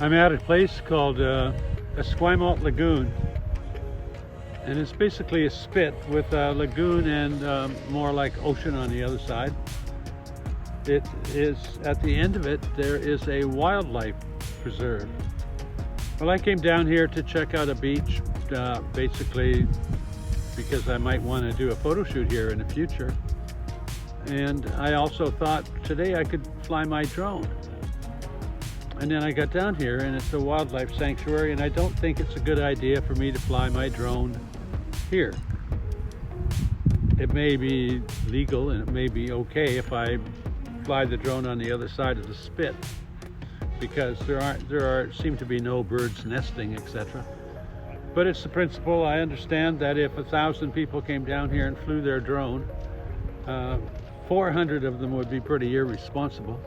I'm at a place called Esquimalt Lagoon, and it's basically a spit with a lagoon and more like ocean on the other side. It is, at the end of it, there is a wildlife preserve. Well, I came down here to check out a beach, basically because I might want to do a photo shoot here in the future. And I also thought today I could fly my drone. And then I got down here and it's a wildlife sanctuary, and I don't think it's a good idea for me to fly my drone here. It may be legal and it may be okay if I fly the drone on the other side of the spit, because there seem to be no birds nesting, etc. But it's the principle. I understand that if 1,000 people came down here and flew their drone, 400 of them would be pretty irresponsible.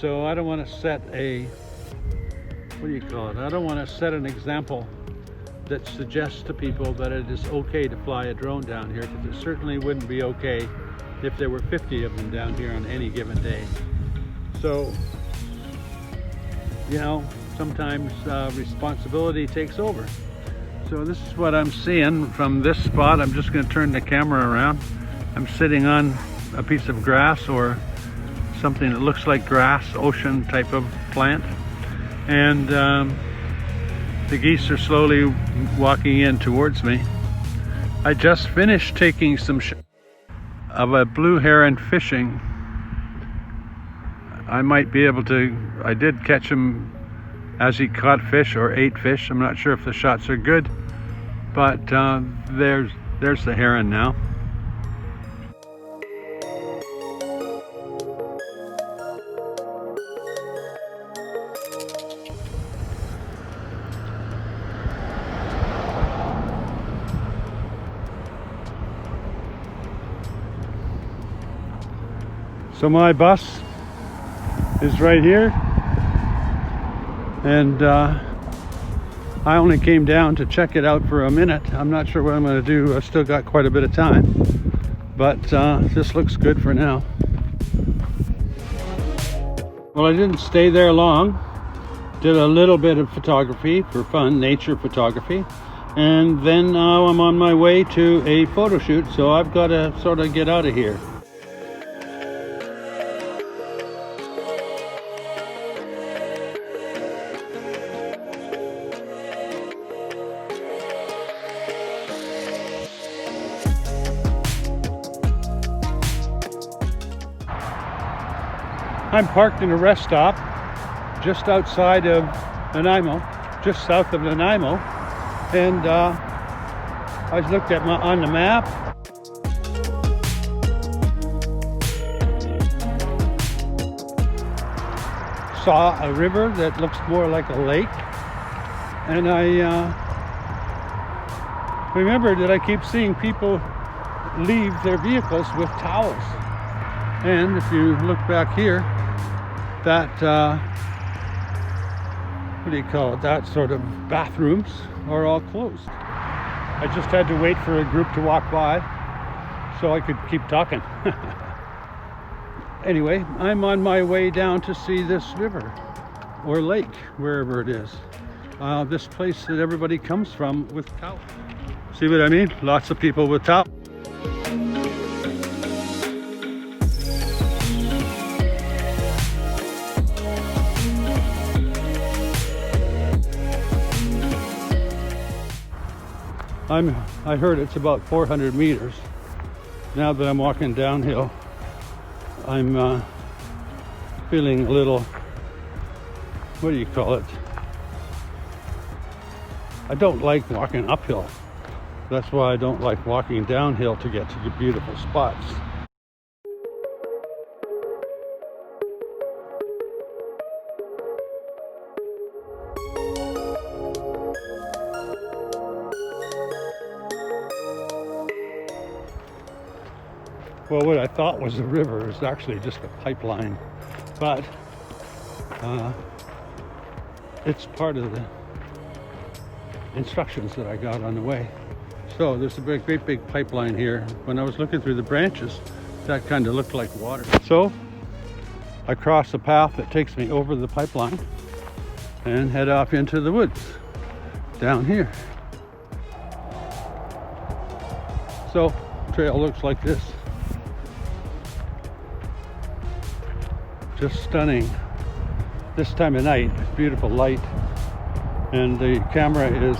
So I don't want to set a, what do you call it? I don't want to set an example that suggests to people that it is okay to fly a drone down here, because it certainly wouldn't be okay if there were 50 of them down here on any given day. So, you know, sometimes responsibility takes over. So this is what I'm seeing from this spot. I'm just going to turn the camera around. I'm sitting on a piece of grass, or something that looks like grass, ocean type of plant. And the geese are slowly walking in towards me. I just finished taking some of a blue heron fishing. I might be able to, I did catch him as he caught fish or ate fish. I'm not sure if the shots are good, but there's the heron now. So my bus is right here, and I only came down to check it out for a minute. I'm not sure what I'm going to do. I've still got quite a bit of time, but this looks good for now. Well, I didn't stay there long. Did a little bit of photography for fun, nature photography, and then now I'm on my way to a photo shoot, so I've got to sort of get out of here. I'm parked in a rest stop just outside of Nanaimo, just south of Nanaimo, and I looked at on the map. Saw a river that looks more like a lake, and I remembered that I keep seeing people leave their vehicles with towels. And if you look back here, that what do you call it, that sort of bathrooms are all closed. I just had to wait for a group to walk by so I could keep talking. Anyway, I'm on my way down to see this river or lake, wherever it is, this place that everybody comes from with towels. See what I mean? Lots of people with towels. I heard it's about 400 meters. Now that I'm walking downhill, I'm feeling a little, what do you call it? I don't like walking uphill. That's why I don't like walking downhill to get to the beautiful spots. Well, what I thought was a river is actually just a pipeline, but it's part of the instructions that I got on the way. So there's a great big pipeline here. When I was looking through the branches, that kind of looked like water. So I cross a path that takes me over the pipeline, and head off into the woods down here. So, trail looks like this. Just stunning. This time of night, beautiful light, and the camera is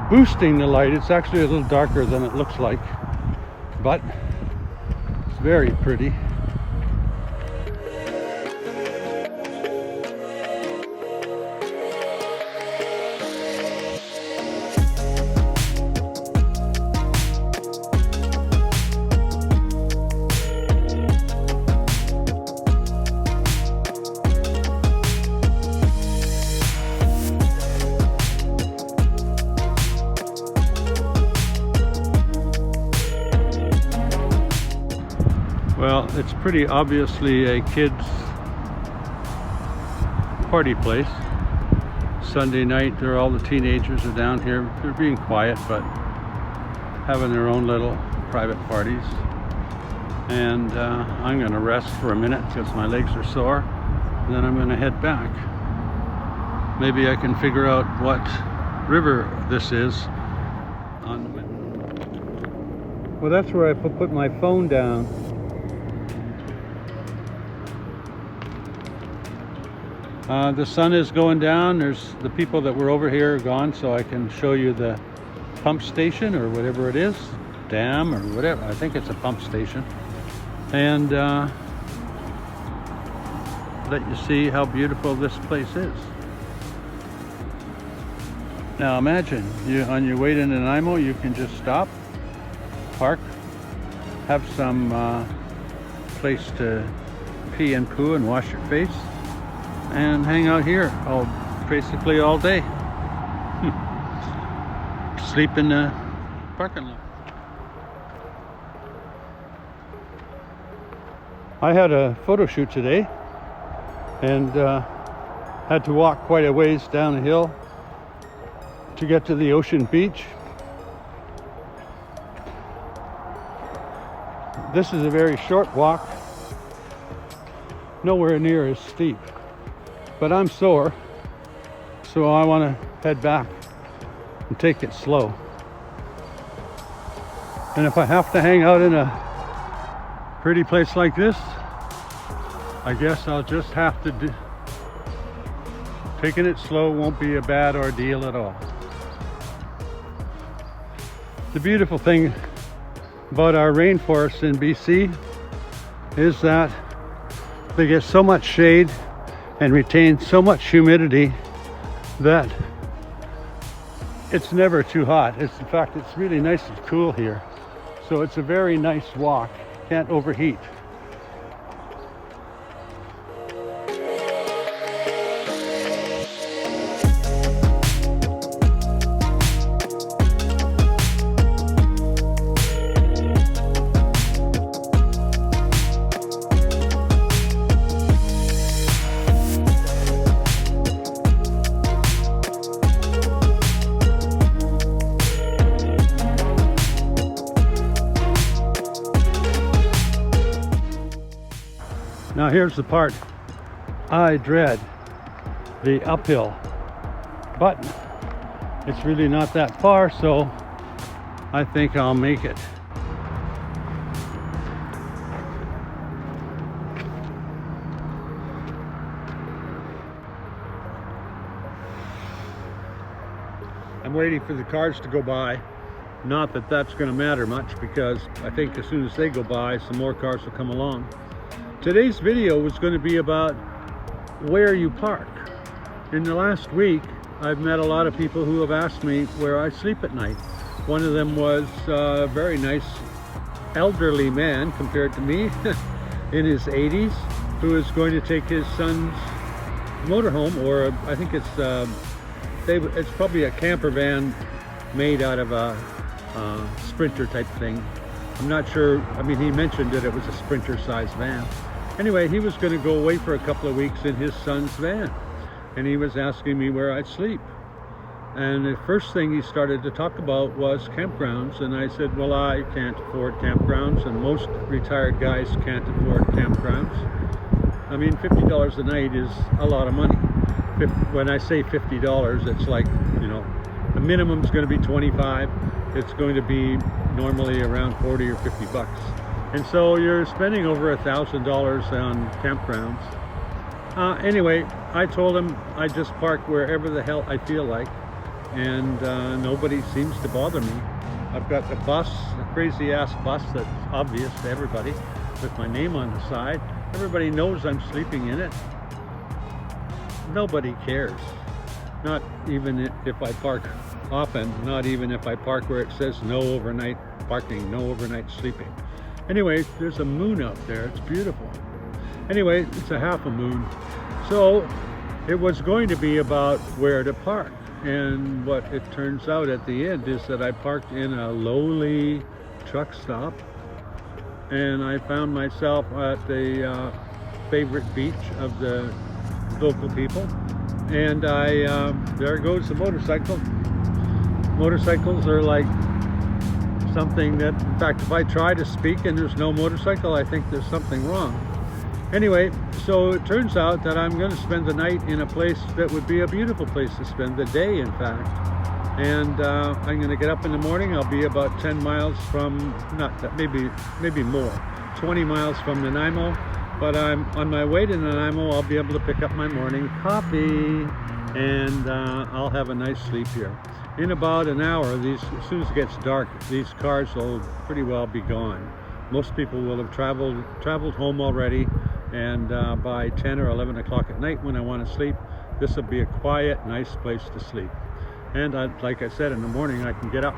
boosting the light. It's actually a little darker than it looks like, but it's very pretty. Well, it's pretty obviously a kids' party place. Sunday night, all the teenagers are down here. They're being quiet, but having their own little private parties. And I'm going to rest for a minute because my legs are sore. And then I'm going to head back. Maybe I can figure out what river this is on the map. Well, that's where I put my phone down. The sun is going down. There's the people that were over here are gone, so I can show you the pump station or whatever it is, dam or whatever. I think it's a pump station, and let you see how beautiful this place is. Now imagine you on your way to Nanaimo, you can just stop, park, have some place to pee and poo and wash your face, and hang out here basically all day. Sleep in the parking lot. I had a photo shoot today and had to walk quite a ways down a hill to get to the ocean beach. This is a very short walk, nowhere near as steep. But I'm sore, so I want to head back and take it slow. And if I have to hang out in a pretty place like this, I guess I'll just have to do. Taking it slow won't be a bad ordeal at all. The beautiful thing about our rainforests in BC is that they get so much shade and retain so much humidity that it's never too hot. In fact, it's really nice and cool here. So it's a very nice walk. Can't overheat. Now here's the part I dread, the uphill, but it's really not that far, so I think I'll make it. I'm waiting for the cars to go by. Not that that's going to matter much, because I think as soon as they go by, some more cars will come along. Today's video was going to be about where you park. In the last week, I've met a lot of people who have asked me where I sleep at night. One of them was a very nice elderly man compared to me in his 80s, who is going to take his son's motorhome, or I think it's probably a camper van made out of a Sprinter type thing. I'm not sure. I mean, he mentioned that it was a Sprinter sized van. Anyway, he was going to go away for a couple of weeks in his son's van, and he was asking me where I'd sleep. And the first thing he started to talk about was campgrounds, and I said, well, I can't afford campgrounds, and most retired guys can't afford campgrounds. I mean, $50 a night is a lot of money. when I say $50, it's like, you know, the minimum is going to be 25. It's going to be normally around 40 or 50 bucks. And so you're spending over $1,000 on campgrounds. Anyway, I told him I just park wherever the hell I feel like, and nobody seems to bother me. I've got a bus, a crazy ass bus that's obvious to everybody, with my name on the side. Everybody knows I'm sleeping in it. Nobody cares. Not even if I park often, not even if I park where it says no overnight parking, no overnight sleeping. Anyway, there's a moon out there. It's beautiful. Anyway, it's a half a moon. So it was going to be about where to park. And what it turns out at the end is that I parked in a lowly truck stop, and I found myself at the favorite beach of the local people. And there goes the motorcycle. Motorcycles are like something that, in fact, if I try to speak and there's no motorcycle, I think there's something wrong. Anyway, so it turns out that I'm going to spend the night in a place that would be a beautiful place to spend the day, in fact. And I'm going to get up in the morning. I'll be about 10 miles from, not that, maybe more, 20 miles from Nanaimo. But I'm on my way to Nanaimo. I'll be able to pick up my morning coffee, and I'll have a nice sleep here. In about an hour, as soon as it gets dark, these cars will pretty well be gone. Most people will have traveled home already, and by 10 or 11 o'clock at night, when I want to sleep, this will be a quiet, nice place to sleep. And like I said, in the morning I can get up,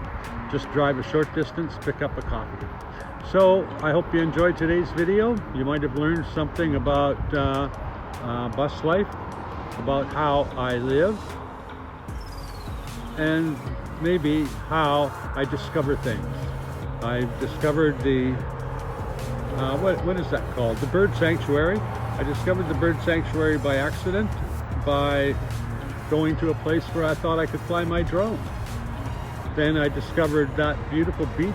just drive a short distance, pick up a coffee. So I hope you enjoyed today's video. You might have learned something about bus life, about how I live, and maybe how I discover things. I discovered the what is that called? The Bird Sanctuary. I discovered the Bird Sanctuary by accident, by going to a place where I thought I could fly my drone. Then I discovered that beautiful beach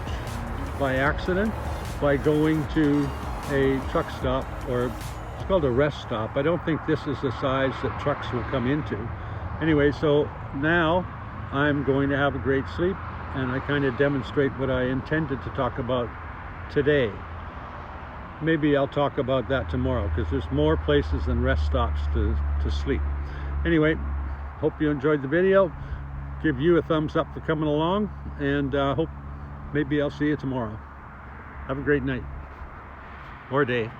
by accident, by going to a truck stop, or it's called a rest stop. I don't think this is the size that trucks will come into. Anyway, so now I'm going to have a great sleep, and I kind of demonstrate what I intended to talk about today. Maybe I'll talk about that tomorrow, because there's more places than rest stops to sleep. Anyway, hope you enjoyed the video. Give you a thumbs up for coming along, and hope maybe I'll see you tomorrow. Have a great night or day.